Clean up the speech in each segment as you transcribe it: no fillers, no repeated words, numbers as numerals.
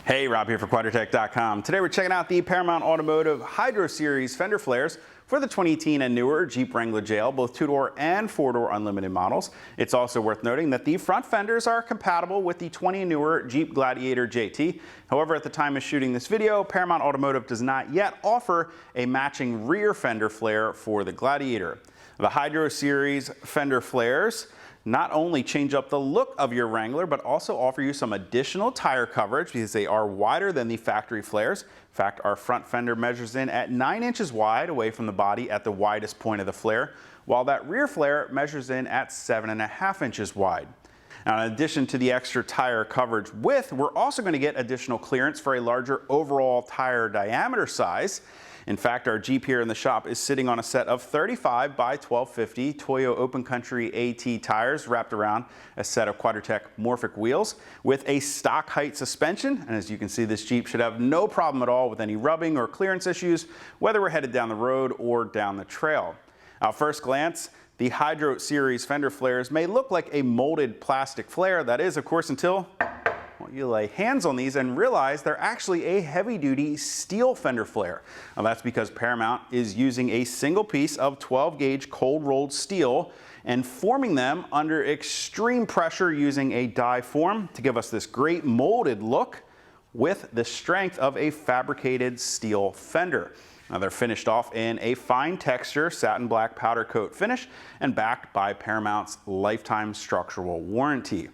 Hey, Rob here for Quadratec.com. Today we're checking out the Paramount Automotive Hydro Series fender flares for the 2018 and newer Jeep Wrangler JL, both 2-door and 4-door unlimited models. It's also worth noting that the front fenders are compatible with the 20 and newer Jeep Gladiator JT. However, at the time of shooting this video, Paramount Automotive does not yet offer a matching rear fender flare for the Gladiator. The Hydro Series fender flares not only change up the look of your Wrangler, but also offer you some additional tire coverage because they are wider than the factory flares. In fact, our front fender measures in at 9 inches wide away from the body at the widest point of the flare, while that rear flare measures in at 7.5 inches wide. Now, in addition to the extra tire coverage width, we're also going to get additional clearance for a larger overall tire diameter size. In fact, our Jeep here in the shop is sitting on a set of 35 by 1250 Toyo Open Country AT tires wrapped around a set of Quadratec Morphic wheels with a stock height suspension. And as you can see, this Jeep should have no problem at all with any rubbing or clearance issues, whether we're headed down the road or down the trail. At first glance, the Hydro Series fender flares may look like a molded plastic flare. That is, of course, until you lay hands on these and realize they're actually a heavy-duty steel fender flare. Now that's because Paramount is using a single piece of 12-gauge cold-rolled steel and forming them under extreme pressure using a die form to give us this great molded look with the strength of a fabricated steel fender. Now they're finished off in a fine texture satin black powder coat finish and backed by Paramount's lifetime structural warranty.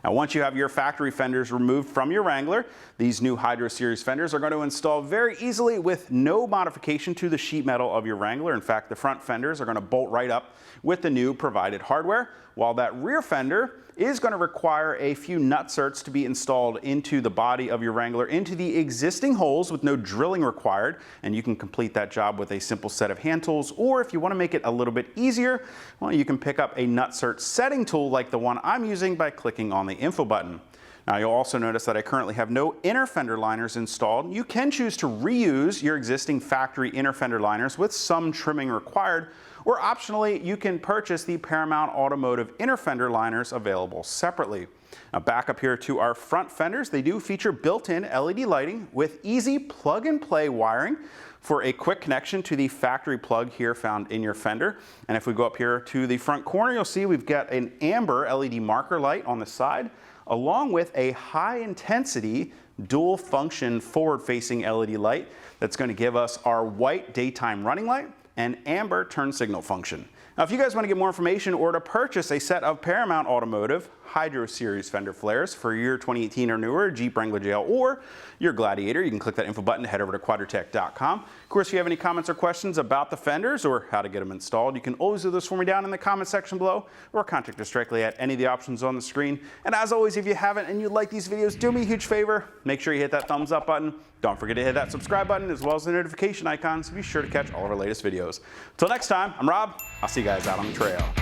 Now, once you have your factory fenders removed from your Wrangler, these new Hydro Series fenders are going to install very easily with no modification to the sheet metal of your Wrangler. In fact, the front fenders are going to bolt right up with the new provided hardware, while that rear fender is going to require a few nutserts to be installed into the body of your Wrangler, into the existing holes with no drilling required, and you can complete that job with a simple set of hand tools, or if you want to make it a little bit easier, well, you can pick up a nutsert setting tool like the one I'm using by clicking on the info button. Now you'll also notice that I currently have no inner fender liners installed. You can choose to reuse your existing factory inner fender liners with some trimming required, or optionally you can purchase the Paramount Automotive inner fender liners available separately. Now back up here to our front fenders, they do feature built-in LED lighting with easy plug-and-play wiring for a quick connection to the factory plug here found in your fender. And if we go up here to the front corner, you'll see we've got an amber LED marker light on the side, along with a high-intensity dual-function forward-facing LED light that's going to give us our white daytime running light and amber turn signal function. Now, if you guys want to get more information or to purchase a set of Paramount Automotive Hydro Series fender flares for your 2018 or newer Jeep Wrangler JL or your Gladiator, you can click that info button to head over to Quadratec.com. Of course, if you have any comments or questions about the fenders or how to get them installed, you can always do those for me down in the comment section below or contact us directly at any of the options on the screen. And as always, if you haven't and you like these videos, do me a huge favor. Make sure you hit that thumbs up button. Don't forget to hit that subscribe button as well as the notification icon so be sure to catch all of our latest videos. Until next time, I'm Rob. I'll see you guys out on the trail.